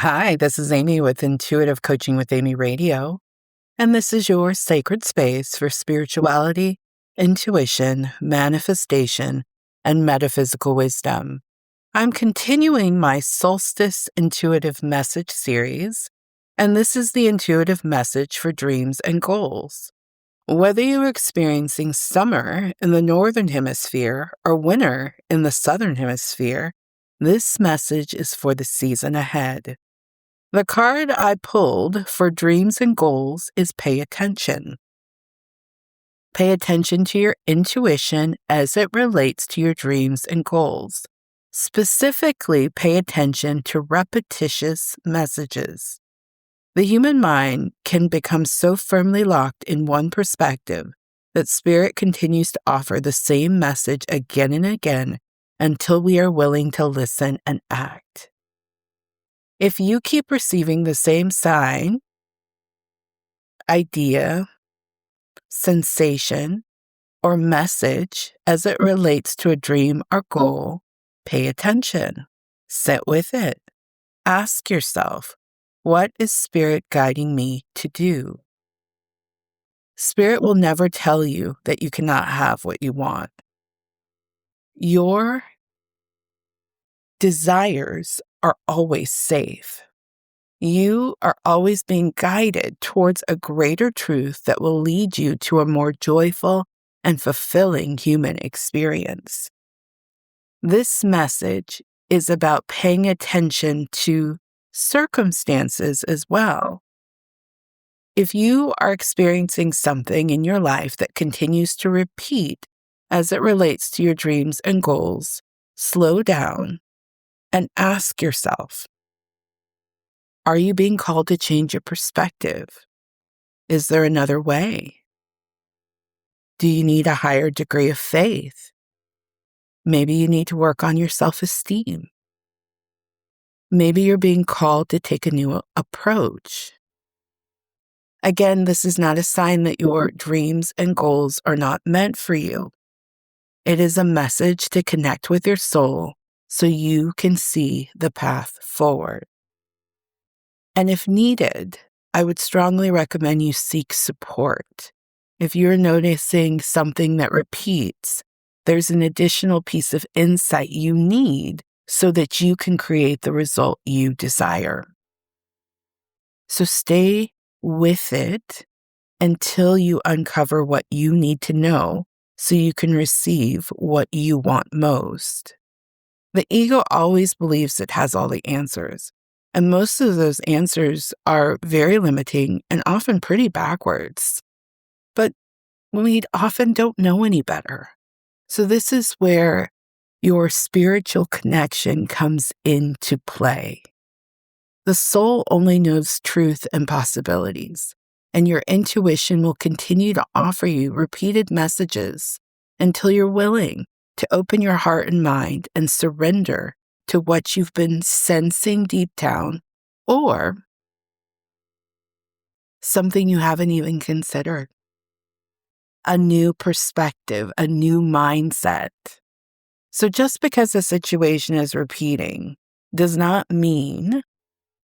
Hi, this is Amy with Intuitive Coaching with Amy Radio, and this is your sacred space for spirituality, intuition, manifestation, and metaphysical wisdom. I'm continuing my Solstice Intuitive Message series, and this is the intuitive message for dreams and goals. Whether you're experiencing summer in the Northern Hemisphere or winter in the Southern Hemisphere, this message is for the season ahead. The card I pulled for dreams and goals is pay attention. Pay attention to your intuition as it relates to your dreams and goals. Specifically, pay attention to repetitious messages. The human mind can become so firmly locked in one perspective that spirit continues to offer the same message again and again until we are willing to listen and act. If you keep receiving the same sign, idea, sensation, or message as it relates to a dream or goal, pay attention. Sit with it. Ask yourself, what is Spirit guiding me to do? Spirit will never tell you that you cannot have what you want. Your desires are always safe. You are always being guided towards a greater truth that will lead you to a more joyful and fulfilling human experience. This message is about paying attention to circumstances as well. If you are experiencing something in your life that continues to repeat as it relates to your dreams and goals, slow down and ask yourself, are you being called to change your perspective? Is there another way? Do you need a higher degree of faith? Maybe you need to work on your self-esteem. Maybe you're being called to take a new approach. Again, this is not a sign that your dreams and goals are not meant for you. It is a message to connect with your soul so you can see the path forward. And if needed, I would strongly recommend you seek support. If you're noticing something that repeats, there's an additional piece of insight you need so that you can create the result you desire. So stay with it until you uncover what you need to know so you can receive what you want most. The ego always believes it has all the answers. And most of those answers are very limiting and often pretty backwards. But we often don't know any better. So this is where your spiritual connection comes into play. The soul only knows truth and possibilities, and your intuition will continue to offer you repeated messages until you're willing to open your heart and mind and surrender to what you've been sensing deep down, or something you haven't even considered. A new perspective, a new mindset. So just because a situation is repeating does not mean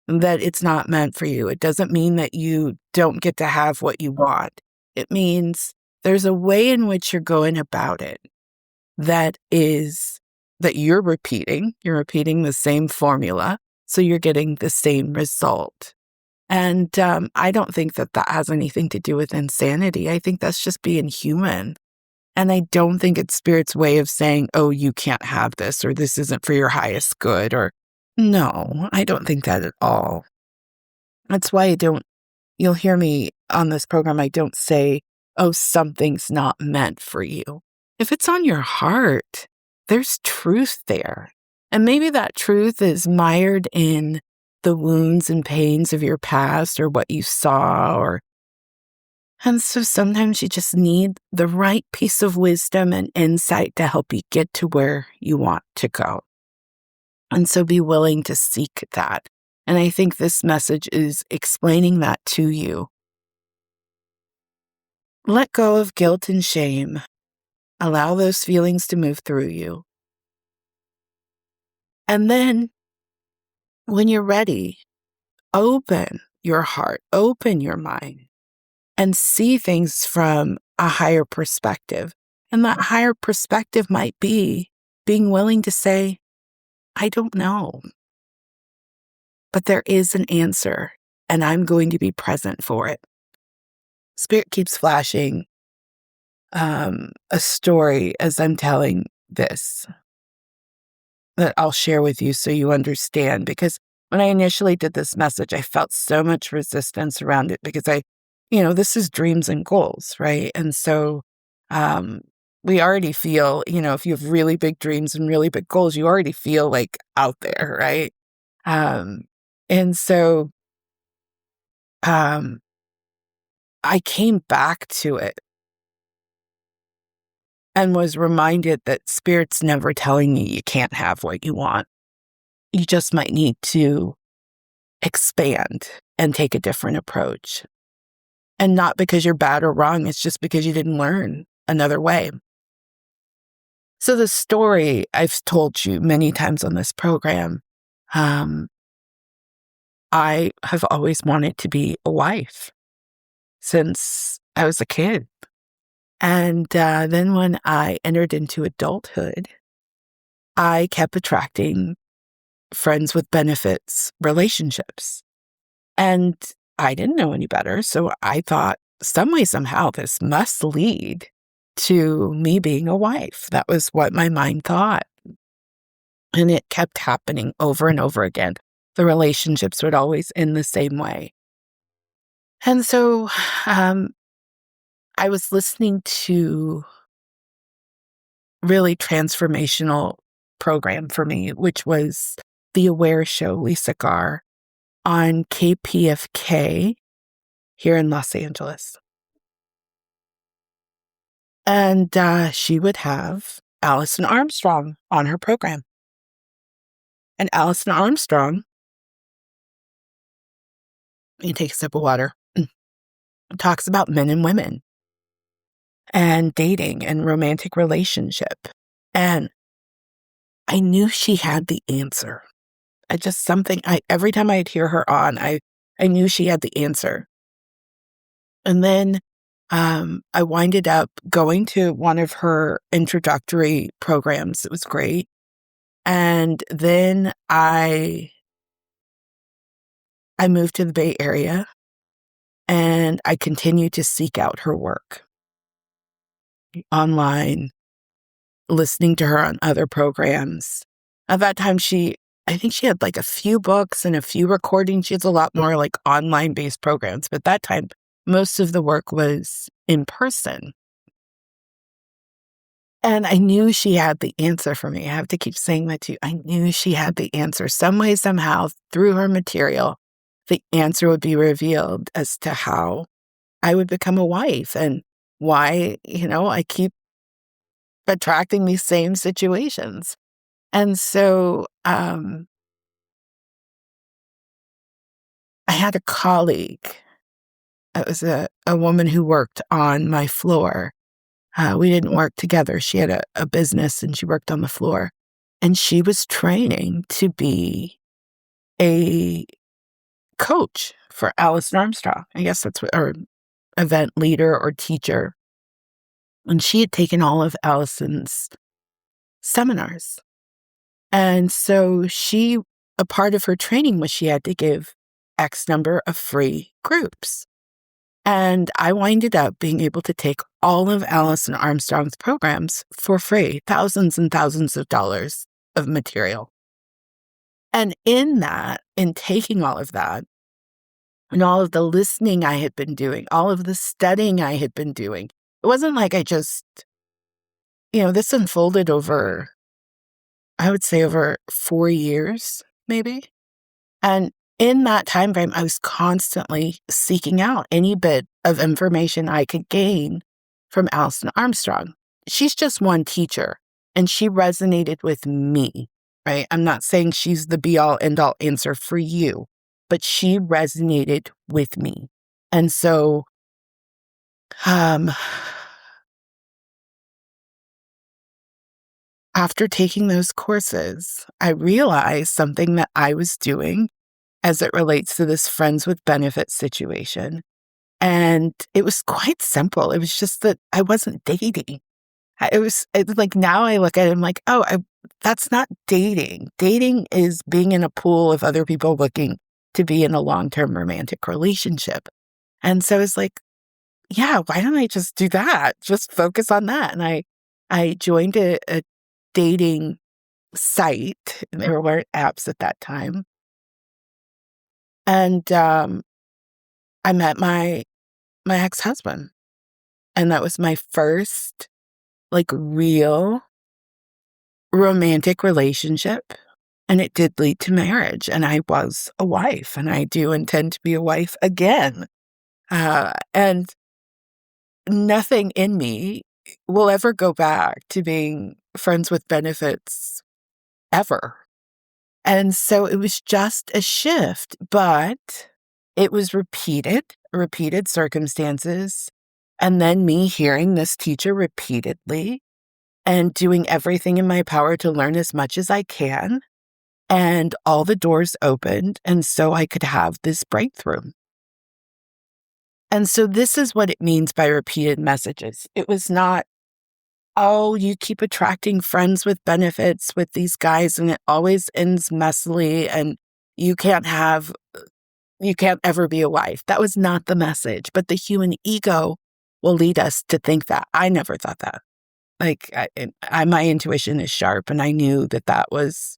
that it's not meant for you. It doesn't mean that you don't get to have what you want. It means there's a way in which you're going about it that you're repeating the same formula, so you're getting the same result. And I don't think that has anything to do with insanity. I think that's just being human. And I don't think it's Spirit's way of saying, oh, you can't have this, or this isn't for your highest good, or no, I don't think that at all. That's why you'll hear me on this program, I don't say, oh, something's not meant for you. If it's on your heart, there's truth there. And maybe that truth is mired in the wounds and pains of your past or what you saw, and so sometimes you just need the right piece of wisdom and insight to help you get to where you want to go. And so be willing to seek that. And I think this message is explaining that to you. Let go of guilt and shame. Allow those feelings to move through you. And then, when you're ready, open your heart, open your mind, and see things from a higher perspective. And that higher perspective might be being willing to say, I don't know, but there is an answer, and I'm going to be present for it. Spirit keeps flashing a story as I'm telling this that I'll share with you so you understand. Because when I initially did this message, I felt so much resistance around it because this is dreams and goals, right? And so um, we already feel, if you have really big dreams and really big goals, you already feel like out there, right? Um, and so um, I came back to it and was reminded that Spirit's never telling you can't have what you want. You just might need to expand and take a different approach. And not because you're bad or wrong, it's just because you didn't learn another way. So the story I've told you many times on this program, I have always wanted to be a wife since I was a kid. And then when I entered into adulthood, I kept attracting friends with benefits relationships. And I didn't know any better. So I thought some way, somehow, this must lead to me being a wife. That was what my mind thought. And it kept happening over and over again. The relationships would always end the same way. And so I was listening to really transformational program for me, which was The Aware Show, Lisa Garr, on KPFK here in Los Angeles. And she would have Allison Armstrong on her program. And Allison Armstrong, you take a sip of water, talks about men and women and dating and romantic relationship. And I knew she had the answer. Every time I'd hear her on, I knew she had the answer. And then I winded up going to one of her introductory programs. It was great. And then I moved to the Bay Area and I continued to seek out her work online, listening to her on other programs. At that time, I think she had like a few books and a few recordings. She has a lot more like online based programs. But at that time, most of the work was in person. And I knew she had the answer for me. I have to keep saying that to you. I knew she had the answer. Some way, somehow, through her material, the answer would be revealed as to how I would become a wife and why, I keep attracting these same situations. And so I had a colleague. It was a woman who worked on my floor. We didn't work together. She had a business and she worked on the floor. And she was training to be a coach for Allison Armstrong. I guess that's what, or event leader or teacher. And she had taken all of Allison's seminars. And so a part of her training was she had to give X number of free groups. And I winded up being able to take all of Allison Armstrong's programs for free, thousands and thousands of dollars of material. And in taking all of that, and all of the listening I had been doing, all of the studying I had been doing, it wasn't like I just, this unfolded over, I would say over 4 years, maybe. And in that time frame, I was constantly seeking out any bit of information I could gain from Allison Armstrong. She's just one teacher, and she resonated with me, right? I'm not saying she's the be-all, end-all answer for you, but she resonated with me. And so after taking those courses, I realized something that I was doing as it relates to this friends with benefits situation. And it was quite simple. It was just that I wasn't dating. It was like, now I look at it, I'm like, oh, that's not dating. Dating is being in a pool of other people looking to be in a long-term romantic relationship. And so it's like, yeah, why don't I just do that? Just focus on that. And I joined a dating site. There weren't apps at that time. And I met my ex-husband. And that was my first like real romantic relationship. And it did lead to marriage. And I was a wife, and I do intend to be a wife again. And nothing in me will ever go back to being friends with benefits ever. And so it was just a shift, but it was repeated circumstances. And then me hearing this teacher repeatedly and doing everything in my power to learn as much as I can. And all the doors opened, and so I could have this breakthrough. And so this is what it means by repeated messages. It was not, oh, you keep attracting friends with benefits with these guys, and it always ends messily, and you can't ever be a wife. That was not the message. But the human ego will lead us to think that. I never thought that. Like, my intuition is sharp, and I knew that was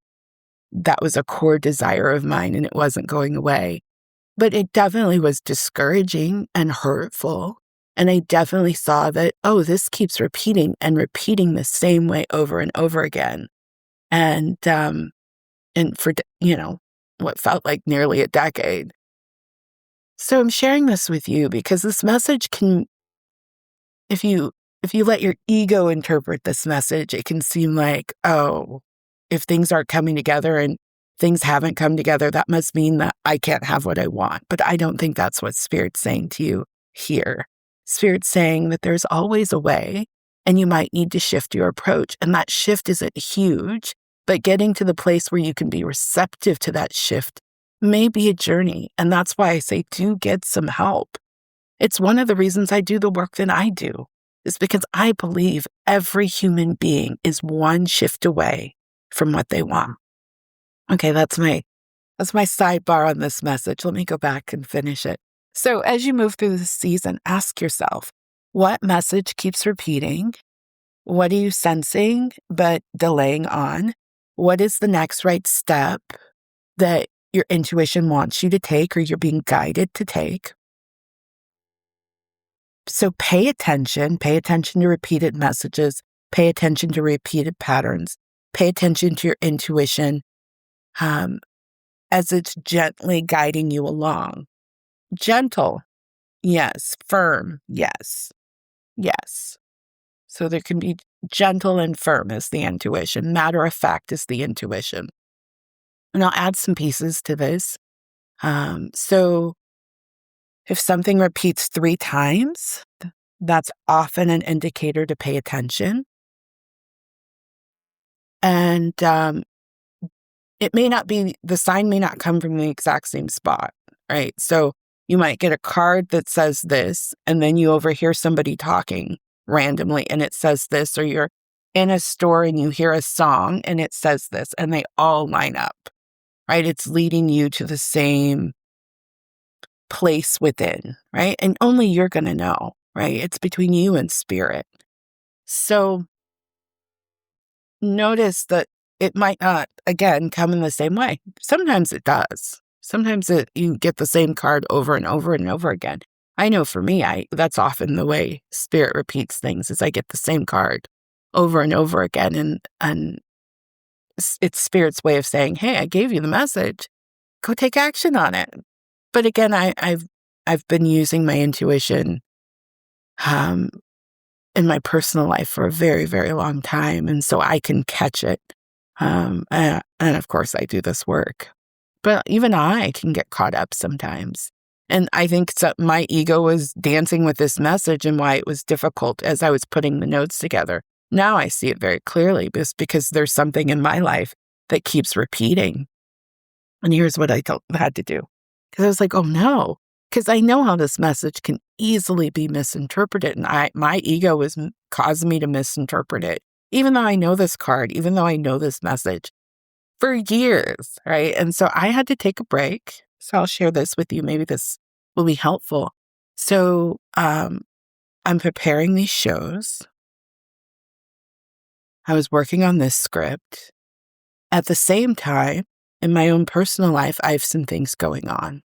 a core desire of mine, and it wasn't going away. But it definitely was discouraging and hurtful. And I definitely saw that, oh, this keeps repeating and repeating the same way over and over again. And for, what felt like nearly a decade. So I'm sharing this with you because this message can, if you let your ego interpret this message, it can seem like, oh, if things aren't coming together and things haven't come together, that must mean that I can't have what I want. But I don't think that's what Spirit's saying to you here. Spirit's saying that there's always a way, and you might need to shift your approach. And that shift isn't huge, but getting to the place where you can be receptive to that shift may be a journey. And that's why I say, do get some help. It's one of the reasons I do the work that I do, is because I believe every human being is one shift away from what they want. Okay, that's my sidebar on this message. Let me go back and finish it. So as you move through this season, ask yourself, what message keeps repeating? What are you sensing but delaying on? What is the next right step that your intuition wants you to take or you're being guided to take? So pay attention to repeated messages, pay attention to repeated patterns, pay attention to your intuition as it's gently guiding you along. Gentle, yes. Firm, yes. Yes. So there can be gentle and firm as the intuition. Matter of fact is the intuition. And I'll add some pieces to this. So if something repeats 3 times, that's often an indicator to pay attention. And the sign may not come from the exact same spot, right? So you might get a card that says this, and then you overhear somebody talking randomly and it says this, or you're in a store and you hear a song and it says this, and they all line up, right? It's leading you to the same place within, right? And only you're going to know, right? It's between you and Spirit. So notice that it might not, again, come in the same way. Sometimes it does. Sometimes you get the same card over and over and over again. I know for me, that's often the way Spirit repeats things, is I get the same card over and over again. And it's Spirit's way of saying, hey, I gave you the message. Go take action on it. But again, I've been using my intuition in my personal life for a very, very long time. And so I can catch it. And of course, I do this work. But even I can get caught up sometimes. And I think my ego was dancing with this message and why it was difficult as I was putting the notes together. Now I see it very clearly because there's something in my life that keeps repeating. And here's what I had to do. Because I was like, oh no. Because I know how this message can easily be misinterpreted. And my ego was causing me to misinterpret it. Even though I know this card, even though I know this message for years, right? And so I had to take a break. So I'll share this with you. Maybe this will be helpful. So I'm preparing these shows. I was working on this script. At the same time, in my own personal life, I have some things going on,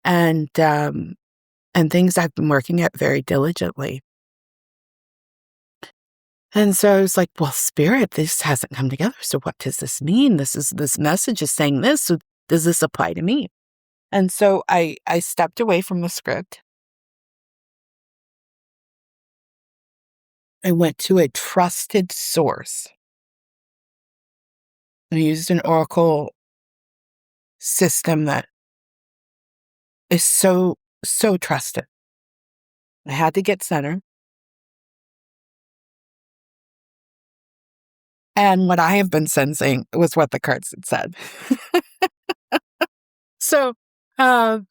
and things I've been working at very diligently. And so I was like, well, Spirit, this hasn't come together. So what does this mean? This message is saying this. So does this apply to me? And so I stepped away from the script. I went to a trusted source. I used an oracle system that is so trusted. I had to get centered. And what I have been sensing was what the cards had said. So, but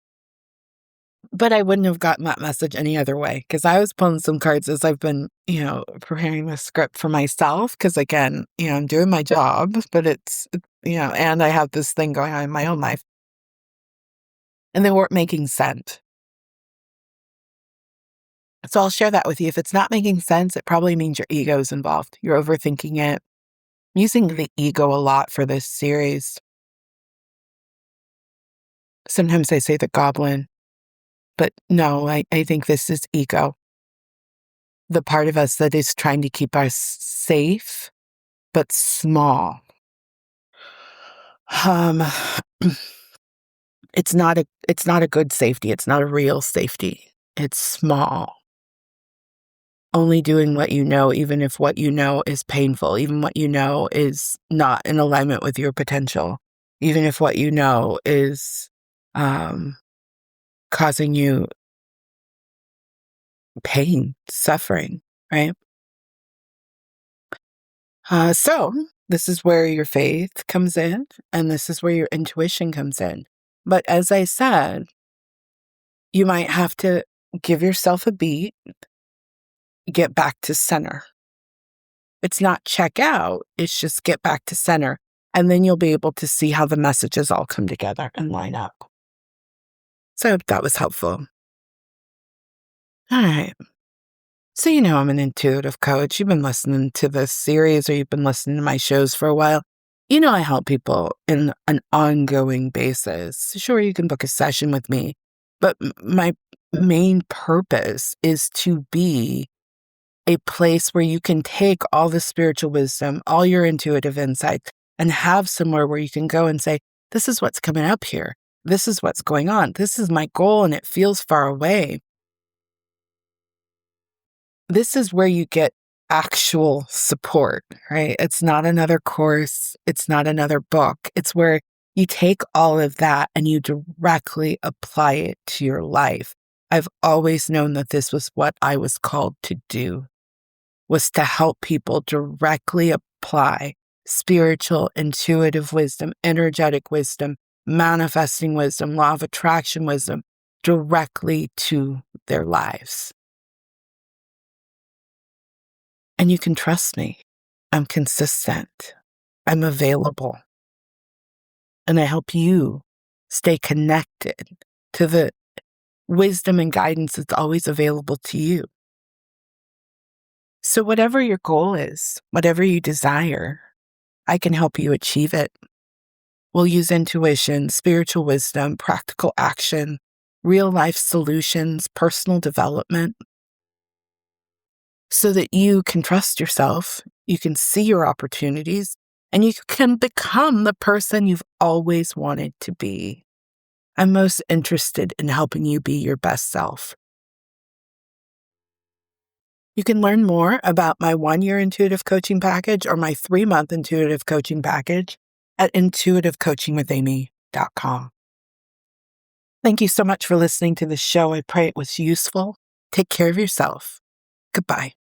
I wouldn't have gotten that message any other way, because I was pulling some cards as I've been, preparing the script for myself. Because again, I'm doing my job, but it's, and I have this thing going on in my own life. And they weren't making sense. So I'll share that with you. If it's not making sense, it probably means your ego is involved. You're overthinking it. I'm using the ego a lot for this series. Sometimes I say the goblin, but no, I think this is ego. The part of us that is trying to keep us safe, but small. It's not a good safety. It's not a real safety. It's small. Only doing what you know, even if what you know is painful, even what you know is not in alignment with your potential, even if what you know is causing you pain, suffering, right? So this is where your faith comes in, and this is where your intuition comes in. But as I said, you might have to give yourself a beat, get back to center. It's not check out, it's just get back to center. And then you'll be able to see how the messages all come together and line up. So I hope that was helpful. All right. So I'm an intuitive coach. You've been listening to this series, or you've been listening to my shows for a while. I help people in an ongoing basis. Sure, you can book a session with me, but my main purpose is to be a place where you can take all the spiritual wisdom, all your intuitive insights, and have somewhere where you can go and say, this is what's coming up here. This is what's going on. This is my goal, and it feels far away. This is where you get actual support, right? It's not another course. It's not another book. It's where you take all of that and you directly apply it to your life. I've always known that this was what I was called to do, was to help people directly apply spiritual, intuitive wisdom, energetic wisdom, manifesting wisdom, law of attraction wisdom directly to their lives. And you can trust me. I'm consistent. I'm available. And I help you stay connected to the wisdom and guidance that's always available to you. So whatever your goal is, whatever you desire, I can help you achieve it. We'll use intuition, spiritual wisdom, practical action, real life solutions, personal development, so that you can trust yourself, you can see your opportunities, and you can become the person you've always wanted to be. I'm most interested in helping you be your best self. You can learn more about my 1-year intuitive coaching package or my 3-month intuitive coaching package at intuitivecoachingwithamy.com. Thank you so much for listening to the show. I pray it was useful. Take care of yourself. Goodbye.